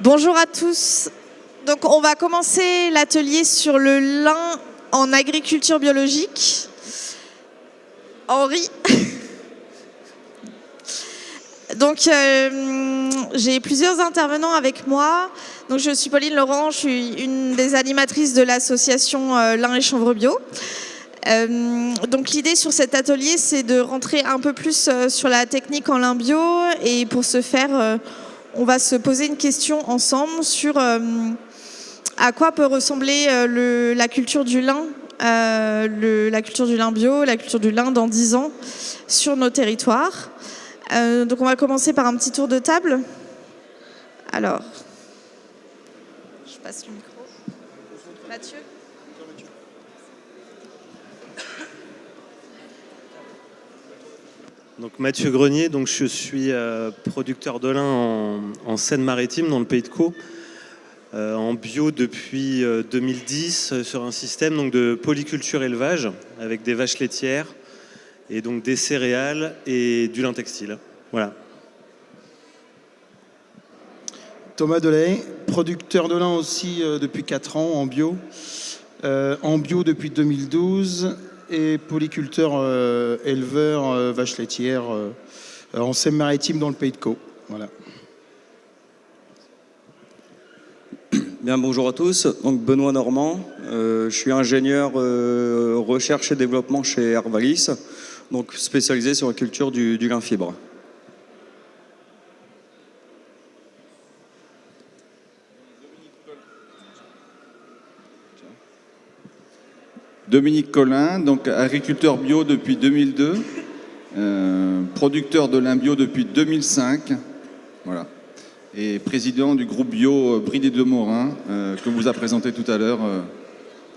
Bonjour à tous. Donc on va commencer l'atelier sur le lin en agriculture biologique. Henri. Donc j'ai plusieurs intervenants avec moi. Donc je suis Pauline Laurent, je suis une des animatrices de l'association Lin et Chanvre Bio. Donc l'idée sur cet atelier, c'est de rentrer un peu plus sur la technique en lin bio, et pour ce faire, on va se poser une question ensemble sur à quoi peut ressembler la culture du lin, la culture du lin bio, la culture du lin dans 10 ans sur nos territoires. Donc on va commencer par un petit tour de table. Alors, je passe le micro. Mathieu. Donc Mathieu Grenier, donc je suis producteur de lin en Seine-Maritime, dans le Pays de Caux, en bio depuis 2010, sur un système donc, de polyculture élevage avec des vaches laitières et donc des céréales et du lin textile. Voilà. Thomas Delay, producteur de lin aussi depuis 4 ans en bio depuis 2012 et polyculteur éleveur vaches laitières en Seine-Maritime dans le Pays de Caux. Voilà. Bien, bonjour à tous. Donc Benoît Normand, je suis ingénieur recherche et développement chez Arvalis, donc spécialisé sur la culture du lin fibre. Dominique Collin, donc agriculteur bio depuis 2002, producteur de lin bio depuis 2005, voilà, et président du groupe bio Brie des Deux-Morins, que vous a présenté tout à l'heure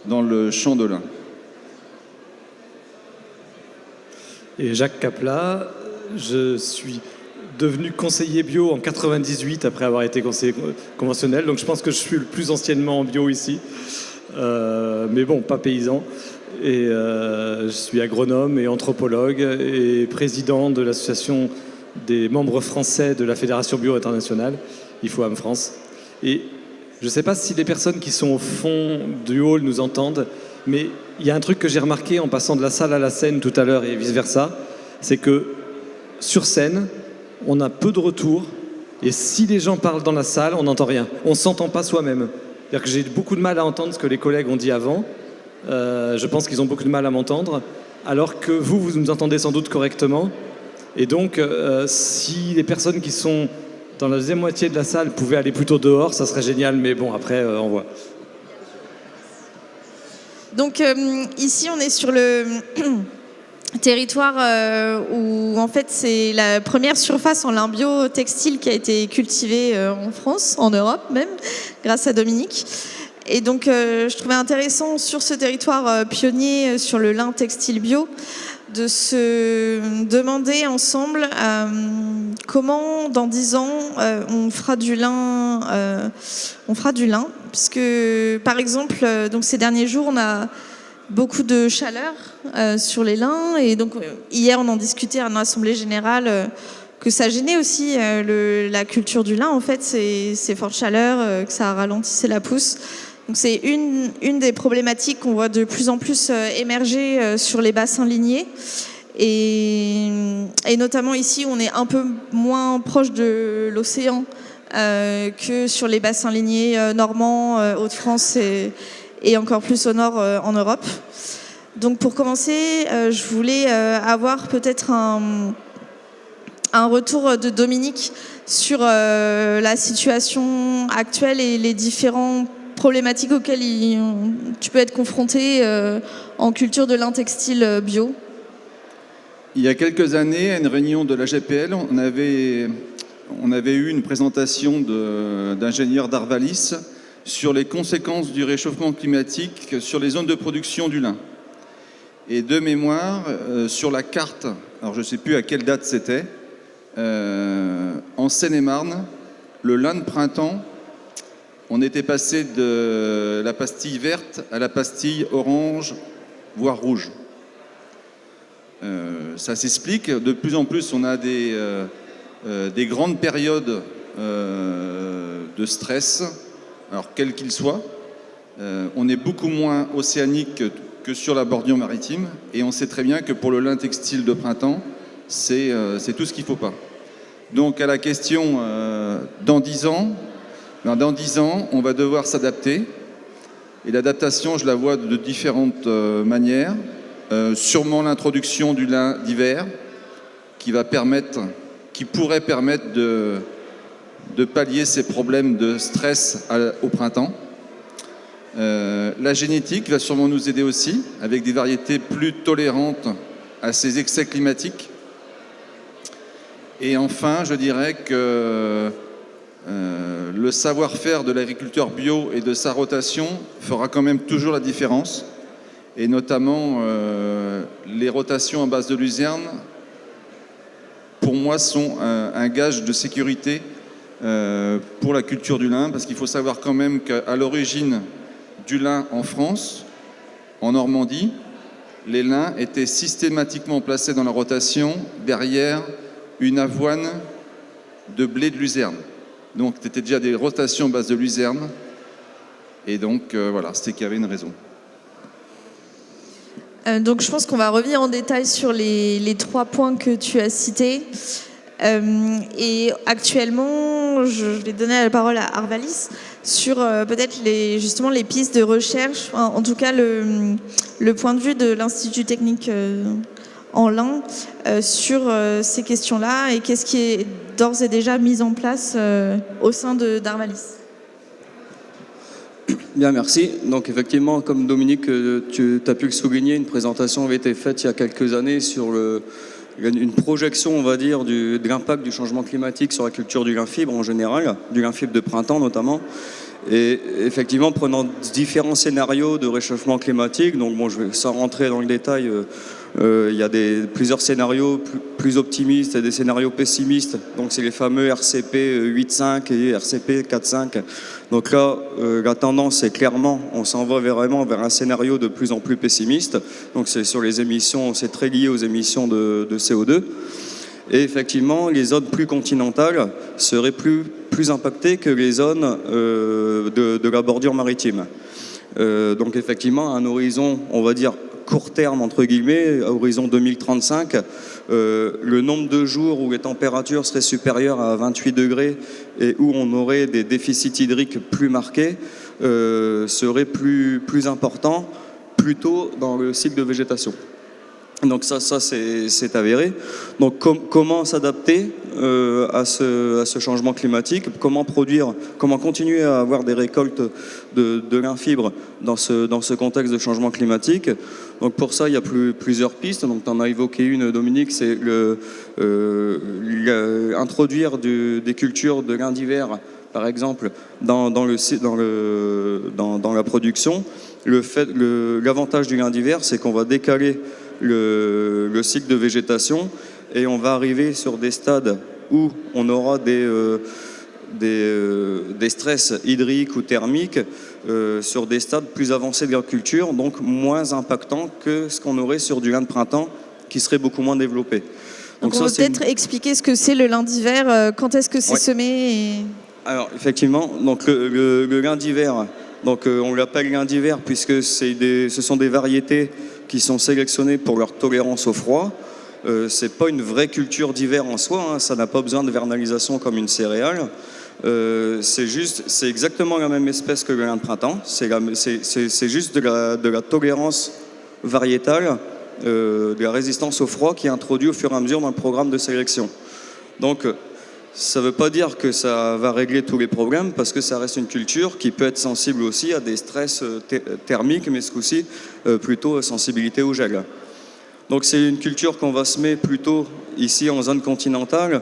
dans le champ de lin. Et Jacques Capla, je suis devenu conseiller bio en 98 après avoir été conseiller conventionnel, donc je pense que je suis le plus anciennement en bio ici. Mais bon, pas paysan. Et je suis agronome et anthropologue et président de l'association des membres français de la Fédération Bio Internationale, IFOAM France. Et je ne sais pas si les personnes qui sont au fond du hall nous entendent, mais il y a un truc que j'ai remarqué en passant de la salle à la scène tout à l'heure et vice-versa, c'est que sur scène, on a peu de retours, et si les gens parlent dans la salle, on n'entend rien. On ne s'entend pas soi-même. C'est-à-dire que j'ai beaucoup de mal à entendre ce que les collègues ont dit avant. Je pense qu'ils ont beaucoup de mal à m'entendre, alors que vous nous entendez sans doute correctement. Et donc, si les personnes qui sont dans la deuxième moitié de la salle pouvaient aller plutôt dehors, ça serait génial, mais bon, après, on voit. Donc ici, on est sur le territoire où en fait c'est la première surface en lin bio textile qui a été cultivée en France, en Europe même, grâce à Dominique. Et donc je trouvais intéressant sur ce territoire pionnier sur le lin textile bio de se demander ensemble comment dans 10 ans on fera du lin, puisque par exemple donc ces derniers jours on a beaucoup de chaleur sur les lins, et donc hier on en discutait à l'Assemblée Générale que ça gênait aussi la culture du lin en fait, ces fortes chaleurs, que ça ralentissait la pousse. Donc c'est une des problématiques qu'on voit de plus en plus émerger sur les bassins lignés, et notamment ici on est un peu moins proche de l'océan que sur les bassins lignés normands, Hauts-de-France et encore plus au nord en Europe. Donc pour commencer, je voulais avoir peut-être un retour de Dominique sur la situation actuelle et les différents problématiques auxquelles tu peux être confronté en culture de lin textile bio. Il y a quelques années, à une réunion de la GPL, on avait eu une présentation d'ingénieurs d'Arvalis sur les conséquences du réchauffement climatique sur les zones de production du lin. Et de mémoire, sur la carte, alors je ne sais plus à quelle date c'était, en Seine-et-Marne, le lin de printemps, on était passé de la pastille verte à la pastille orange, voire rouge. Ça s'explique. De plus en plus, on a des grandes périodes de stress, alors quel qu'il soit. On est beaucoup moins océanique que sur la bordure maritime, et on sait très bien que pour le lin textile de printemps, c'est tout ce qu'il ne faut pas. Donc à la question dans 10 ans, on va devoir s'adapter. Et l'adaptation, je la vois de différentes manières. Sûrement l'introduction du lin d'hiver, qui pourrait permettre de pallier ces problèmes de stress au printemps. La génétique va sûrement nous aider aussi, avec des variétés plus tolérantes à ces excès climatiques. Et enfin, je dirais que le savoir-faire de l'agriculteur bio et de sa rotation fera quand même toujours la différence. Et notamment, les rotations à base de luzerne, pour moi, sont un gage de sécurité pour la culture du lin, parce qu'il faut savoir quand même qu'à l'origine du lin en France, en Normandie, les lins étaient systématiquement placés dans la rotation derrière une avoine de blé de luzerne. Donc, c'était déjà des rotations à base de luzerne. Et donc, voilà, c'était qu'il y avait une raison. Donc je pense qu'on va revenir en détail sur les 3 points que tu as cités. Et actuellement, je vais donner la parole à Arvalis sur peut-être justement les pistes de recherche, en tout cas le point de vue de l'Institut technique en lin sur ces questions-là, et qu'est-ce qui est d'ores et déjà mis en place au sein d'Arvalis. Bien, merci. Donc effectivement, comme Dominique, tu as pu le souligner, une présentation avait été faite il y a quelques années sur une projection, on va dire, de l'impact du changement climatique sur la culture du lin fibre en général, du lin fibre de printemps notamment. Et effectivement, prenant différents scénarios de réchauffement climatique, donc bon, je vais sans rentrer dans le détail, il y a plusieurs scénarios plus optimistes et des scénarios pessimistes. Donc c'est les fameux RCP 8.5 et RCP 4.5. Donc là, la tendance est clairement, on s'en va vraiment vers un scénario de plus en plus pessimiste. Donc c'est sur les émissions, c'est très lié aux émissions de CO2. Et effectivement, les zones plus continentales seraient plus impactées que les zones de la bordure maritime. Donc effectivement, à un horizon, on va dire, court terme, entre guillemets, à horizon 2035, le nombre de jours où les températures seraient supérieures à 28 degrés et où on aurait des déficits hydriques plus marqués serait plus important, plutôt dans le cycle de végétation. Donc ça c'est avéré. Donc comment s'adapter à ce changement climatique, comment continuer à avoir des récoltes de lin fibre dans ce contexte de changement climatique. Donc pour ça, il y a plusieurs pistes. Donc tu en as évoqué une, Dominique, c'est introduire des cultures de lin d'hiver, par exemple, dans la production. L'avantage du lin d'hiver, c'est qu'on va décaler le cycle de végétation et on va arriver sur des stades où on aura des stress hydriques ou thermiques sur des stades plus avancés de la culture, donc moins impactants que ce qu'on aurait sur du lin de printemps qui serait beaucoup moins développé. Donc on va peut-être expliquer ce que c'est le lin d'hiver, quand est-ce que c'est semé Alors effectivement, donc le lin d'hiver, donc on l'appelle lin d'hiver puisque ce sont des variétés qui sont sélectionnés pour leur tolérance au froid. C'est pas une vraie culture d'hiver en soi, hein, ça n'a pas besoin de vernalisation comme une céréale. C'est exactement la même espèce que le lin de printemps. C'est juste de la tolérance variétale, de la résistance au froid qui est introduit au fur et à mesure dans le programme de sélection. Donc ça ne veut pas dire que ça va régler tous les problèmes, parce que ça reste une culture qui peut être sensible aussi à des stress thermiques, mais ce coup-ci, plutôt sensibilité au gel. Donc c'est une culture qu'on va semer plutôt ici en zone continentale,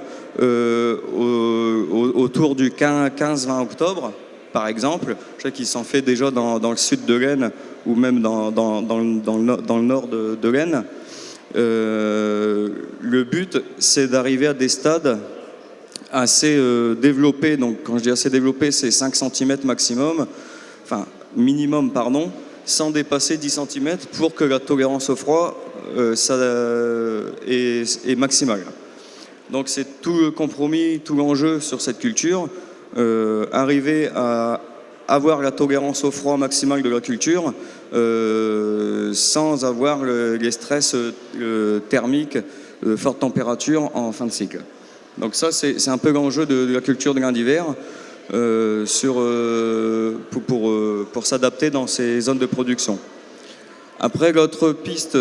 autour du 15-20 octobre, par exemple. Je sais qu'il s'en fait déjà dans le sud de l'Aisne, ou même dans le nord de l'Aisne. Le but, c'est d'arriver à des stades assez développé, donc quand je dis assez développé, c'est 5 cm maximum, enfin minimum, pardon, sans dépasser 10 cm pour que la tolérance au froid est maximale. Donc c'est tout le compromis, tout l'enjeu sur cette culture, arriver à avoir la tolérance au froid maximale de la culture sans avoir les stress thermiques de forte température en fin de cycle. Donc ça, c'est un peu l'enjeu de la culture de grains d'hiver pour s'adapter dans ces zones de production. Après, l'autre piste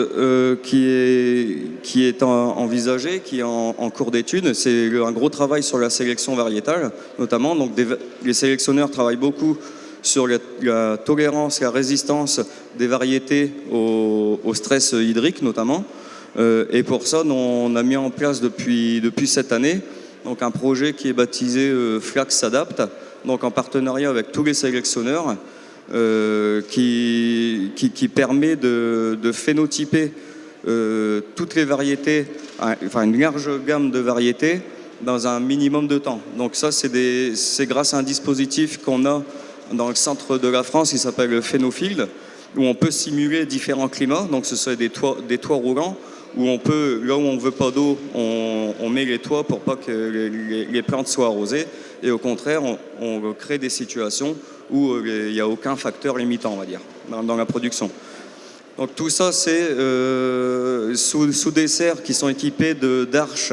qui est envisagée, qui est en cours d'étude, c'est un gros travail sur la sélection variétale, notamment. Donc, les sélectionneurs travaillent beaucoup sur la tolérance, la résistance des variétés au stress hydrique, notamment. Et pour ça, on a mis en place depuis cette année donc un projet qui est baptisé Flax s'adapte, donc en partenariat avec tous les sélectionneurs, qui permet de phénotyper toutes les variétés, enfin une large gamme de variétés dans un minimum de temps. Donc ça, c'est grâce à un dispositif qu'on a dans le centre de la France qui s'appelle le Phénofield, où on peut simuler différents climats. Donc ce sont des toits roulants, où on peut, là où on ne veut pas d'eau, on met les toits pour pas que les plantes soient arrosées. Et au contraire, on crée des situations où il n'y a aucun facteur limitant, on va dire, dans la production. Donc tout ça, c'est sous des serres qui sont équipées d'arches,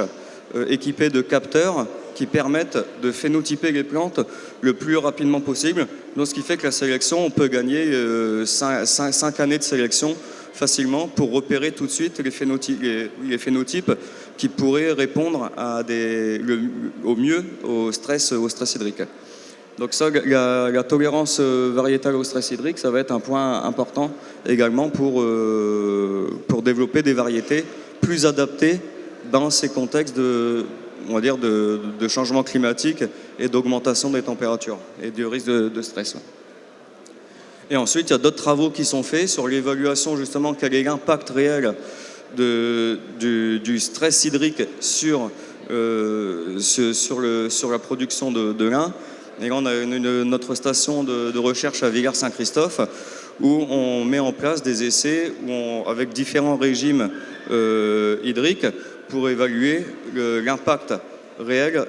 équipées de capteurs qui permettent de phénotyper les plantes le plus rapidement possible. Donc, ce qui fait que la sélection, on peut gagner 5 années de sélection facilement pour repérer tout de suite les phénotypes qui pourraient répondre au mieux au stress hydrique. Donc ça, la tolérance variétale au stress hydrique, ça va être un point important également pour développer des variétés plus adaptées dans ces contextes de changement climatique et d'augmentation des températures et du risque de stress. Et ensuite, il y a d'autres travaux qui sont faits sur l'évaluation justement quel est l'impact réel du stress hydrique sur la production de lin. Et là, on a notre station de recherche à Villars-Saint-Christophe où on met en place des essais avec différents régimes hydriques pour évaluer l'impact réel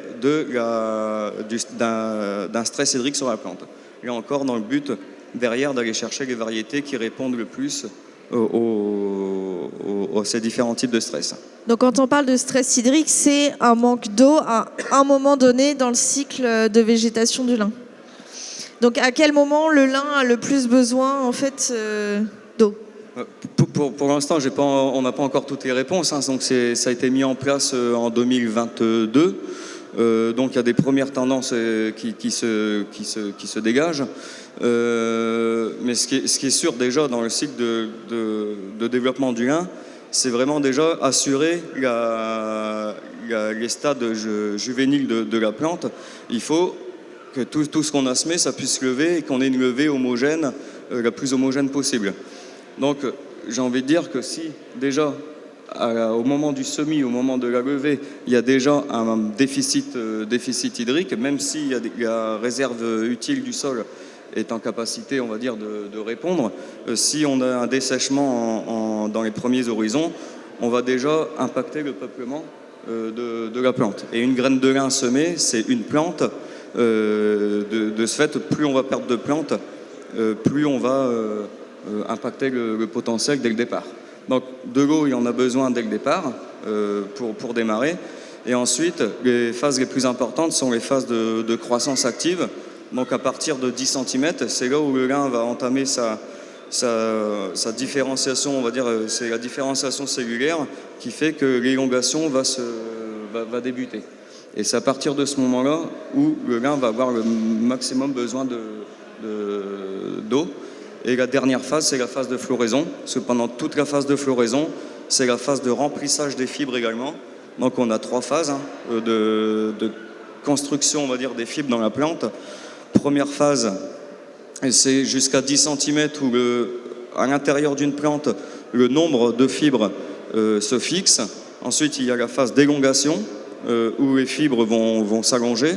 d'un stress hydrique sur la plante. Là encore, dans le but derrière d'aller chercher les variétés qui répondent le plus à ces différents types de stress. Donc quand on parle de stress hydrique, c'est un manque d'eau à un moment donné dans le cycle de végétation du lin. Donc à quel moment le lin a le plus besoin en fait d'eau ? Pour l'instant, on n'a pas encore toutes les réponses. Donc ça a été mis en place en 2022. Donc il y a des premières tendances qui se dégagent. Mais ce qui est sûr déjà dans le cycle de développement du lin, c'est vraiment déjà assurer les stades juvéniles de la plante. Il faut que tout ce qu'on a semé, ça puisse lever et qu'on ait une levée homogène, la plus homogène possible. Donc j'ai envie de dire que si déjà au moment du semis, au moment de la levée, il y a déjà un déficit hydrique, même si la réserve utile du sol est en capacité, on va dire, de répondre. Si on a un dessèchement dans les premiers horizons, on va déjà impacter le peuplement de la plante. Et une graine de lin semée, c'est une plante. De ce fait, plus on va perdre de plantes, plus on va impacter le potentiel dès le départ. Donc de l'eau, il y en a besoin dès le départ pour démarrer. Et ensuite, les phases les plus importantes sont les phases de croissance active. Donc à partir de 10 cm, c'est là où le lin va entamer sa différenciation, on va dire, c'est la différenciation cellulaire qui fait que l'élongation va débuter. Et c'est à partir de ce moment-là où le lin va avoir le maximum besoin d'eau. Et la dernière phase, c'est la phase de floraison. Parce que pendant toute la phase de floraison, c'est la phase de remplissage des fibres également. Donc on a 3 phases de construction, on va dire, des fibres dans la plante. Première phase, c'est jusqu'à 10 cm où à l'intérieur d'une plante, le nombre de fibres se fixe. Ensuite, il y a la phase d'élongation où les fibres vont s'allonger.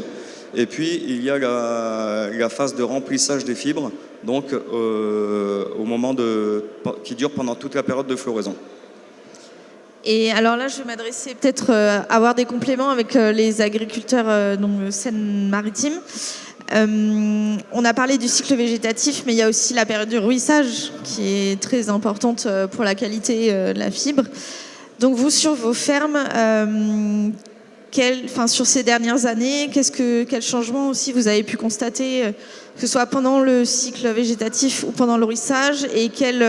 Et puis, il y a la phase de remplissage des fibres, donc qui dure pendant toute la période de floraison. Et alors là, je vais m'adresser peut-être avoir des compléments avec les agriculteurs donc Seine-Maritime. On a parlé du cycle végétatif, mais il y a aussi la période du ruissage qui est très importante pour la qualité de la fibre. Donc vous, sur vos fermes, sur ces dernières années, quel changement aussi vous avez pu constater, que ce soit pendant le cycle végétatif ou pendant le ruissage, et quel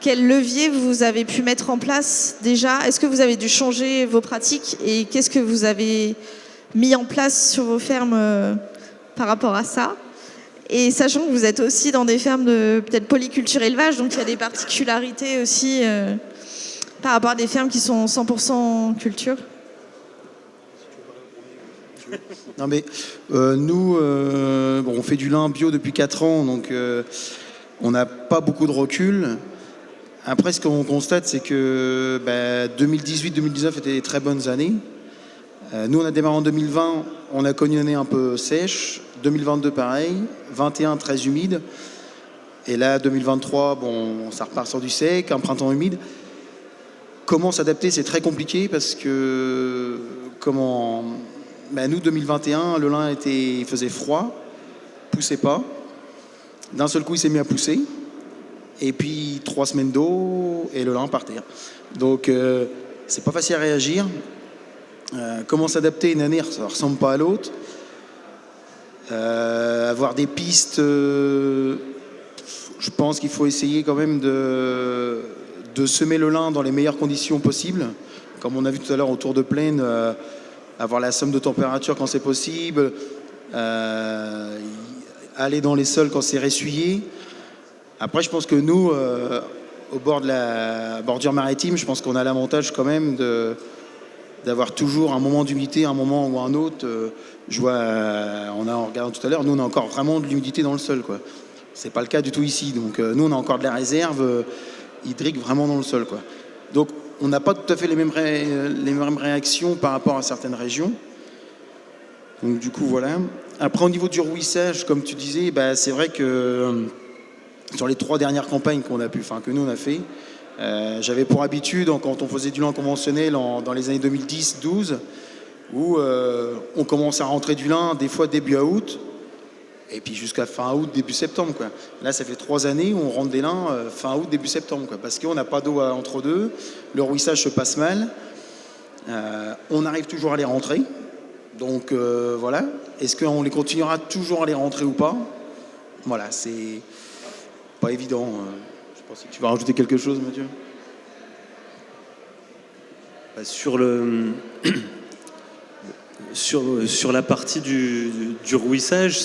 levier vous avez pu mettre en place déjà? Est-ce que vous avez dû changer vos pratiques et qu'est-ce que vous avez mis en place sur vos fermes par rapport à ça? Et sachant que vous êtes aussi dans des fermes de peut-être polyculture élevage, donc il y a des particularités aussi par rapport à des fermes qui sont 100% culture. Non mais nous, on fait du lin bio depuis 4 ans, donc on n'a pas beaucoup de recul. Après, ce qu'on constate, c'est que 2018-2019 étaient des très bonnes années. Nous, on a démarré en 2020, on a connu une année un peu sèche. 2022, pareil. 21, très humide. Et là, 2023, ça repart sur du sec, un printemps humide. Comment s'adapter, c'est très compliqué parce que nous, 2021, le lin il faisait froid, poussait pas. D'un seul coup, il s'est mis à pousser. Et puis 3 semaines d'eau et le lin par terre. Donc c'est pas facile à réagir. Comment s'adapter une année, ça ressemble pas à l'autre. Avoir des pistes, je pense qu'il faut essayer quand même de semer le lin dans les meilleures conditions possibles. Comme on a vu tout à l'heure autour de plaine, avoir la somme de température quand c'est possible, aller dans les sols quand c'est ressuyé. Après, je pense que nous, au bord de la bordure maritime, je pense qu'on a l'avantage quand même d'avoir toujours un moment d'humidité, un moment ou un autre. Je vois, en regardant tout à l'heure, nous on a encore vraiment de l'humidité dans le sol, quoi. C'est pas le cas du tout ici. Donc nous on a encore de la réserve hydrique vraiment dans le sol, quoi. Donc on n'a pas tout à fait les mêmes réactions par rapport à certaines régions. Donc du coup voilà. Après au niveau du ruissage, comme tu disais, c'est vrai que sur les 3 dernières campagnes que nous on a fait, j'avais pour habitude, quand on faisait du lin conventionnel dans les années 2010-12, où on commence à rentrer du lin des fois début août, et puis jusqu'à fin août, début septembre, quoi. Là, ça fait 3 années où on rentre des lins fin août, début septembre, quoi, parce qu'on n'a pas d'eau entre deux, le ruissage se passe mal, on arrive toujours à les rentrer. Donc voilà. Est-ce qu'on les continuera toujours à les rentrer ou pas? Voilà, c'est pas évident. Je pense que tu vas rajouter quelque chose, Mathieu. Sur la partie du rouissage,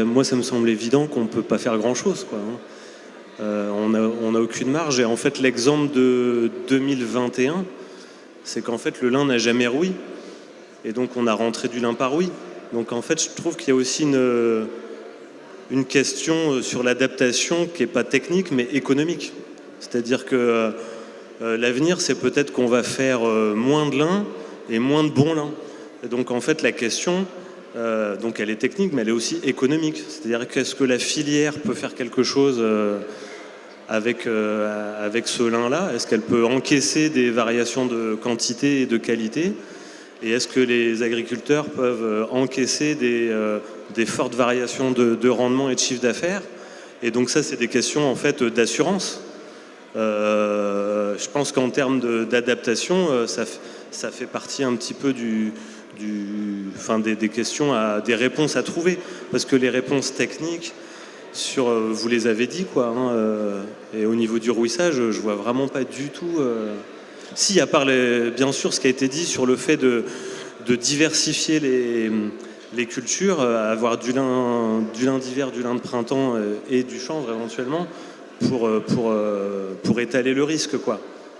moi ça me semble évident qu'on ne peut pas faire grand-chose, quoi. On n'a aucune marge. Et en fait, l'exemple de 2021, c'est qu'en fait le lin n'a jamais rouillé. Et donc on a rentré du lin par rouille. Donc en fait, je trouve qu'il y a aussi une question sur l'adaptation qui n'est pas technique mais économique. C'est-à-dire que l'avenir, c'est peut-être qu'on va faire moins de lin et moins de bon lin. Et donc en fait, la question, donc elle est technique mais elle est aussi économique. C'est-à-dire qu'est-ce que la filière peut faire quelque chose avec ce lin-là? Est-ce qu'elle peut encaisser des variations de quantité et de qualité? Et est-ce que les agriculteurs peuvent encaisser des fortes variations de rendement et de chiffre d'affaires? Et donc ça, c'est des questions en fait d'assurance. Je pense qu'en termes d'adaptation, ça fait partie un petit peu des questions, des réponses à trouver. Parce que les réponses techniques, vous les avez dit, quoi. Et au niveau du rouissage, je vois vraiment pas du tout... Si, à part bien sûr ce qui a été dit sur le fait de diversifier les cultures, avoir du lin d'hiver, du lin de printemps et du chanvre éventuellement pour étaler le risque, quoi.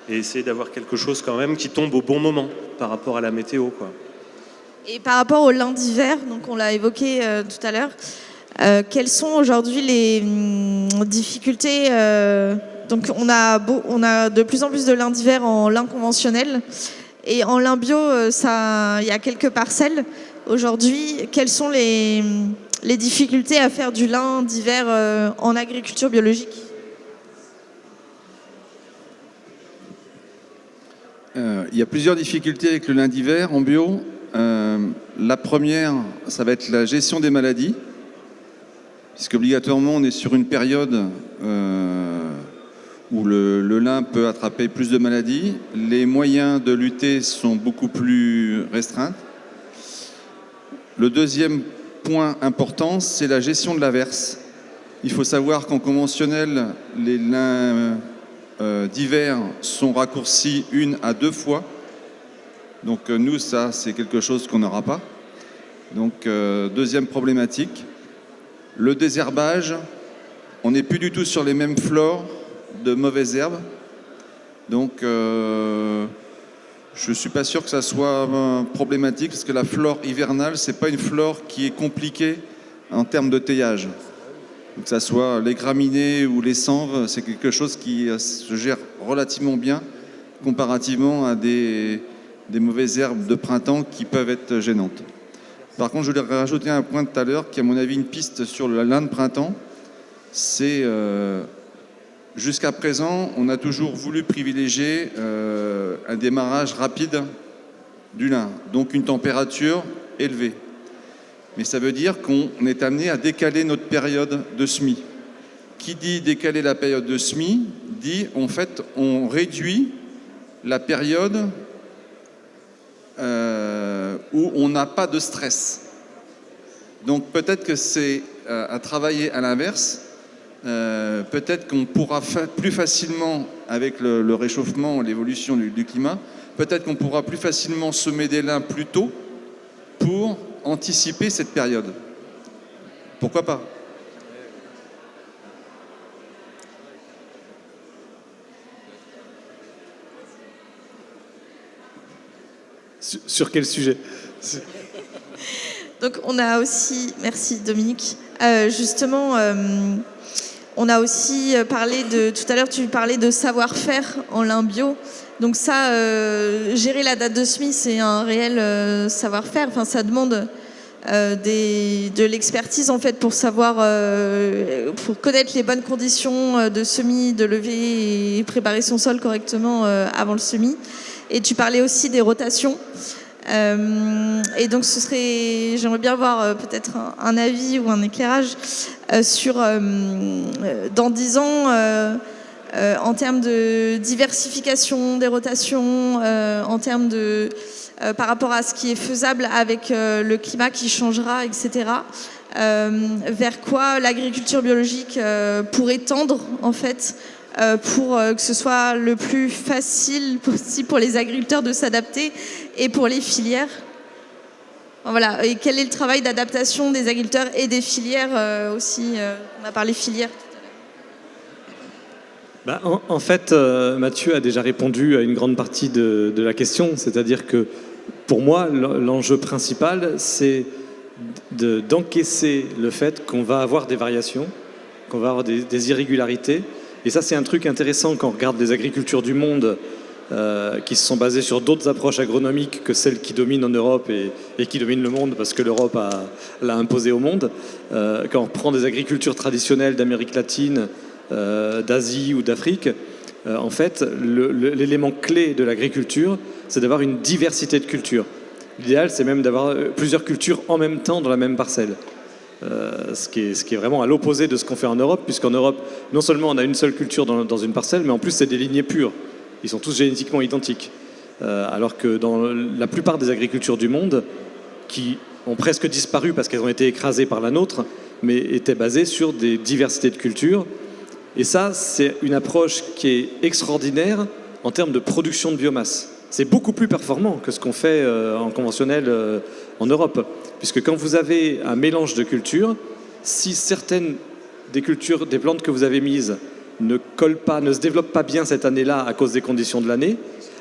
Et essayer d'avoir quelque chose quand même qui tombe au bon moment par rapport à la météo, quoi. Et par rapport au lin d'hiver, donc on l'a évoqué tout à l'heure, quelles sont aujourd'hui les difficultés donc on a de plus en plus de lin d'hiver en lin conventionnel et en lin bio, il y a quelques parcelles. Aujourd'hui, quelles sont les difficultés à faire du lin d'hiver en agriculture biologique? Il y a plusieurs difficultés avec le lin d'hiver en bio. La première, ça va être la gestion des maladies, puisqu'obligatoirement on est sur une période où le lin peut attraper plus de maladies. Les moyens de lutter sont beaucoup plus restreints. Le deuxième point important, c'est la gestion de l'averse. Il faut savoir qu'en conventionnel, les lins d'hiver sont raccourcis 1 à 2 fois. Donc nous, ça, c'est quelque chose qu'on n'aura pas. Donc deuxième problématique, le désherbage. On n'est plus du tout sur les mêmes flores de mauvaises herbes. Donc je ne suis pas sûr que ça soit problématique, parce que la flore hivernale, ce n'est pas une flore qui est compliquée en termes de teillage. Que ce soit les graminées ou les sanves, c'est quelque chose qui se gère relativement bien comparativement à des mauvaises herbes de printemps qui peuvent être gênantes. Par contre, je voulais rajouter un point tout à l'heure qui est à mon avis une piste sur le lin de printemps. C'est jusqu'à présent, on a toujours voulu privilégier un démarrage rapide du lin, donc une température élevée. Mais ça veut dire qu'on est amené à décaler notre période de semis. Qui dit décaler la période de semis, dit en fait on réduit la période où on n'a pas de stress. Donc peut-être que c'est à travailler à l'inverse. Peut-être qu'on pourra plus facilement, avec le réchauffement, l'évolution du climat, peut-être qu'on pourra plus facilement semer des lins plus tôt pour anticiper cette période. Pourquoi pas ? Sur quel sujet ? Donc on a aussi, merci Dominique, justement on a aussi parlé de, tout à l'heure tu parlais de savoir-faire en lin bio. Donc ça, gérer la date de semis, c'est un réel savoir-faire. Enfin, ça demande de l'expertise en fait pour savoir, pour connaître les bonnes conditions de semis, de levée et préparer son sol correctement avant le semis. Et tu parlais aussi des rotations. Et donc j'aimerais bien avoir peut-être un avis ou un éclairage sur dans 10 ans. En termes de diversification des rotations, en termes de par rapport à ce qui est faisable avec le climat qui changera, etc. Vers quoi l'agriculture biologique pourrait tendre en fait pour que ce soit le plus facile possible pour les agriculteurs de s'adapter et pour les filières. Voilà. Et quel est le travail d'adaptation des agriculteurs et des filières aussi on a parlé filières. En fait, Mathieu a déjà répondu à une grande partie de la question, c'est-à-dire que pour moi, l'enjeu principal, c'est d'encaisser le fait qu'on va avoir des variations, qu'on va avoir des irrégularités. Et ça, c'est un truc intéressant quand on regarde les agricultures du monde qui se sont basées sur d'autres approches agronomiques que celles qui dominent en Europe et qui dominent le monde parce que l'Europe l'a imposé au monde. Quand on prend des agricultures traditionnelles d'Amérique latine, d'Asie ou d'Afrique, en fait, l'élément clé de l'agriculture, c'est d'avoir une diversité de cultures. L'idéal, c'est même d'avoir plusieurs cultures en même temps dans la même parcelle. Ce qui est vraiment à l'opposé de ce qu'on fait en Europe, puisqu'en Europe, non seulement on a une seule culture dans une parcelle, mais en plus, c'est des lignées pures. Ils sont tous génétiquement identiques. Alors que dans la plupart des agricultures du monde, qui ont presque disparu parce qu'elles ont été écrasées par la nôtre, mais étaient basées sur des diversités de cultures. Et ça, c'est une approche qui est extraordinaire en termes de production de biomasse. C'est beaucoup plus performant que ce qu'on fait en conventionnel en Europe. Puisque quand vous avez un mélange de cultures, si certaines des cultures, des plantes que vous avez mises ne collent pas, ne se développent pas bien cette année-là à cause des conditions de l'année,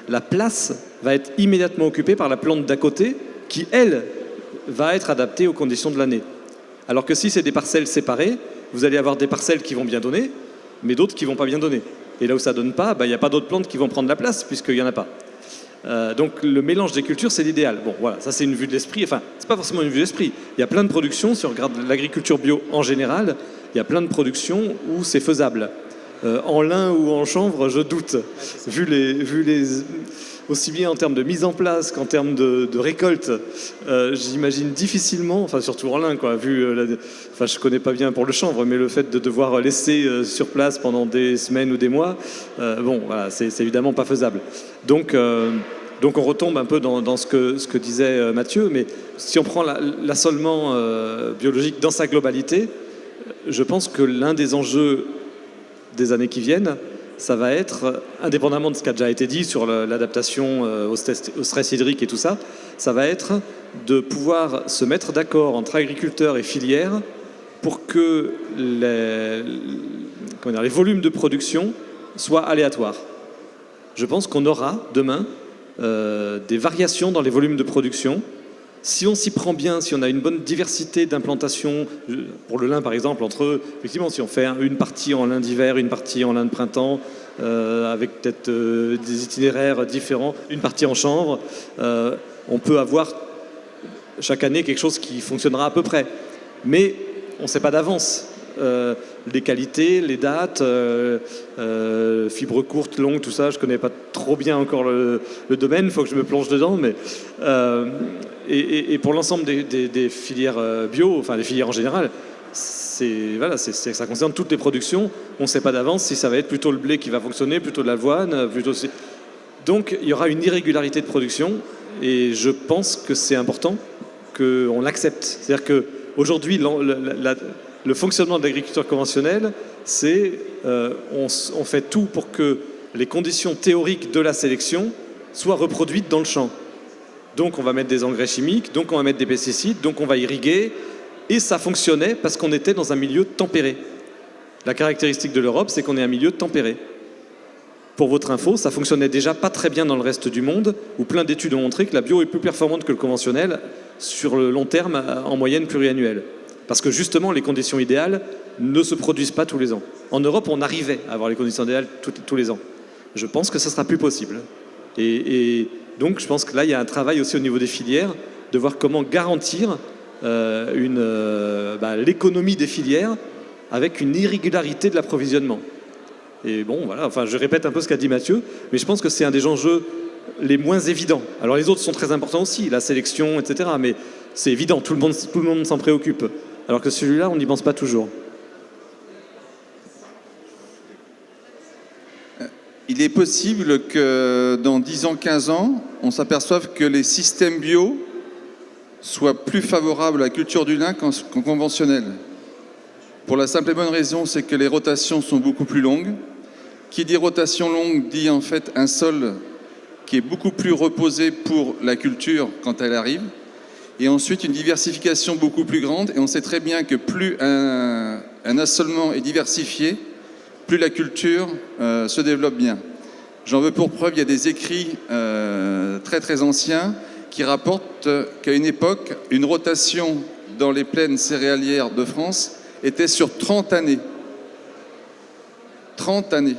la place va être immédiatement occupée par la plante d'à côté qui, elle, va être adaptée aux conditions de l'année. Alors que si c'est des parcelles séparées, vous allez avoir des parcelles qui vont bien donner, mais d'autres qui ne vont pas bien donner. Et là où ça ne donne pas, il n'y a pas d'autres plantes qui vont prendre la place, puisqu'il n'y en a pas. Donc le mélange des cultures, c'est l'idéal. Bon, voilà, ça c'est une vue de l'esprit. Enfin, c'est pas forcément une vue de l'esprit. Il y a plein de productions, si on regarde l'agriculture bio en général, il y a plein de productions où c'est faisable. En lin ou en chanvre, je doute, vu aussi bien en termes de mise en place qu'en termes de récolte, j'imagine difficilement, enfin surtout en lin, quoi, enfin je connais pas bien pour le chanvre, mais le fait de devoir laisser sur place pendant des semaines ou des mois, bon, voilà, c'est évidemment pas faisable. Donc on retombe un peu dans ce que disait Mathieu, mais si on prend l'assolement biologique dans sa globalité, je pense que l'un des enjeux des années qui viennent, ça va être, indépendamment de ce qui a déjà été dit sur l'adaptation au stress hydrique et tout ça, ça va être de pouvoir se mettre d'accord entre agriculteurs et filières pour que les volumes de production soient aléatoires. Je pense qu'on aura demain des variations dans les volumes de production. Si on s'y prend bien, si on a une bonne diversité d'implantation, pour le lin par exemple, effectivement, si on fait une partie en lin d'hiver, une partie en lin de printemps, avec peut-être des itinéraires différents, une partie en chanvre, on peut avoir chaque année quelque chose qui fonctionnera à peu près. Mais on ne sait pas d'avance. Les qualités, les dates, fibres courtes, longues, tout ça, je ne connais pas trop bien encore le domaine, il faut que je me plonge dedans. Mais, et pour l'ensemble des filières bio, enfin les filières en général, ça concerne toutes les productions. On ne sait pas d'avance si ça va être plutôt le blé qui va fonctionner, plutôt de l'avoine, Donc il y aura une irrégularité de production et je pense que c'est important qu'on l'accepte. C'est-à-dire qu'aujourd'hui, le fonctionnement de l'agriculture conventionnelle, c'est on fait tout pour que les conditions théoriques de la sélection soient reproduites dans le champ. Donc on va mettre des engrais chimiques, donc on va mettre des pesticides, donc on va irriguer. Et ça fonctionnait parce qu'on était dans un milieu tempéré. La caractéristique de l'Europe, c'est qu'on est un milieu tempéré. Pour votre info, ça fonctionnait déjà pas très bien dans le reste du monde, où plein d'études ont montré que la bio est plus performante que le conventionnel sur le long terme, en moyenne pluriannuelle. Parce que justement, les conditions idéales ne se produisent pas tous les ans. En Europe, on arrivait à avoir les conditions idéales tous les ans. Je pense que ça sera plus possible. Et donc, je pense que là, il y a un travail aussi au niveau des filières, de voir comment garantir l'économie des filières avec une irrégularité de l'approvisionnement. Et bon, voilà, enfin, je répète un peu ce qu'a dit Mathieu, mais je pense que c'est un des enjeux les moins évidents. Alors les autres sont très importants aussi, la sélection, etc. Mais c'est évident, tout le monde s'en préoccupe. Alors que celui-là, on n'y pense pas toujours. Il est possible que dans 10 ans, 15 ans, on s'aperçoive que les systèmes bio soient plus favorables à la culture du lin qu'en conventionnel. Pour la simple et bonne raison, c'est que les rotations sont beaucoup plus longues. Qui dit rotation longue dit en fait un sol qui est beaucoup plus reposé pour la culture quand elle arrive. Et ensuite une diversification beaucoup plus grande. Et on sait très bien que plus un assolement est diversifié, plus la culture se développe bien. J'en veux pour preuve, il y a des écrits très très anciens qui rapportent qu'à une époque, une rotation dans les plaines céréalières de France était sur 30 années. 30 années.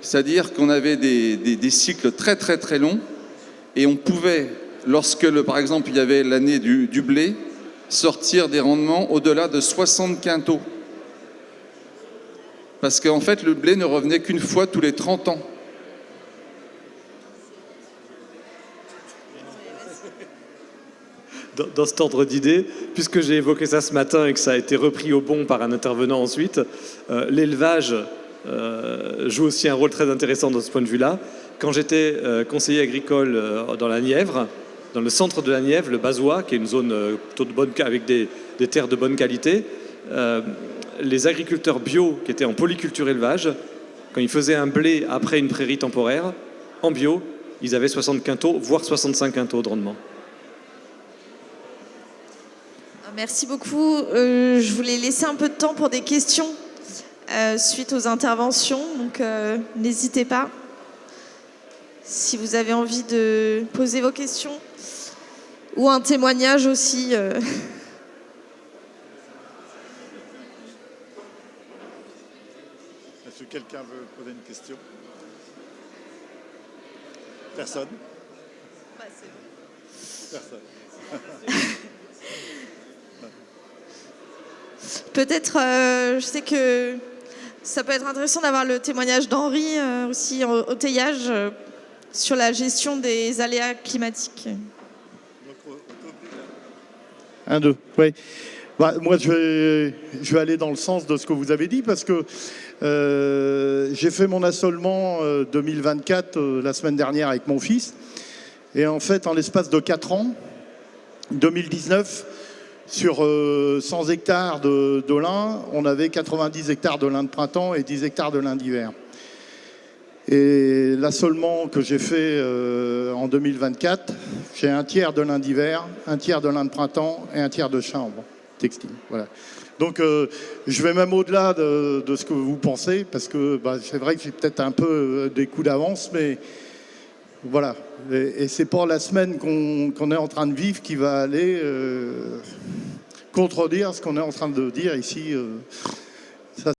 C'est-à-dire qu'on avait des cycles très très très longs et on pouvait, lorsque par exemple il y avait l'année du blé, sortir des rendements au-delà de 60 quintaux. Parce qu'en fait le blé ne revenait qu'une fois tous les 30 ans. Dans cet ordre d'idées, puisque j'ai évoqué ça ce matin et que ça a été repris au bon par un intervenant ensuite, l'élevage joue aussi un rôle très intéressant de ce point de vue-là. Quand j'étais conseiller agricole dans la Nièvre, dans le centre de la Nièvre, le Bazois, qui est une zone plutôt avec des terres de bonne qualité, les agriculteurs bio qui étaient en polyculture élevage, quand ils faisaient un blé après une prairie temporaire, en bio, ils avaient 60 quintaux, voire 65 quintaux de rendement. Merci beaucoup. Je voulais laisser un peu de temps pour des questions suite aux interventions, donc n'hésitez pas si vous avez envie de poser vos questions ou un témoignage aussi. Est-ce que quelqu'un veut poser une question? Personne? Personne. Peut-être, je sais que ça peut être intéressant d'avoir le témoignage d'Henri aussi au teillage. sur la gestion des aléas climatiques. 1, 2, oui. Bah, moi, je vais aller dans le sens de ce que vous avez dit parce que j'ai fait mon assolement 2024 la semaine dernière avec mon fils. Et en fait, en l'espace de 4 ans, 2019, sur 100 hectares de lin, on avait 90 hectares de lin de printemps et 10 hectares de lin d'hiver. Et l'assolement que j'ai fait en 2024, j'ai un tiers de lin d'hiver, un tiers de lin de printemps et un tiers de chanvre textile. Voilà. Donc je vais même au-delà de ce que vous pensez, parce que c'est vrai que j'ai peut-être un peu des coups d'avance, mais voilà. Et c'est pas la semaine qu'on est en train de vivre qui va aller contredire ce qu'on est en train de dire ici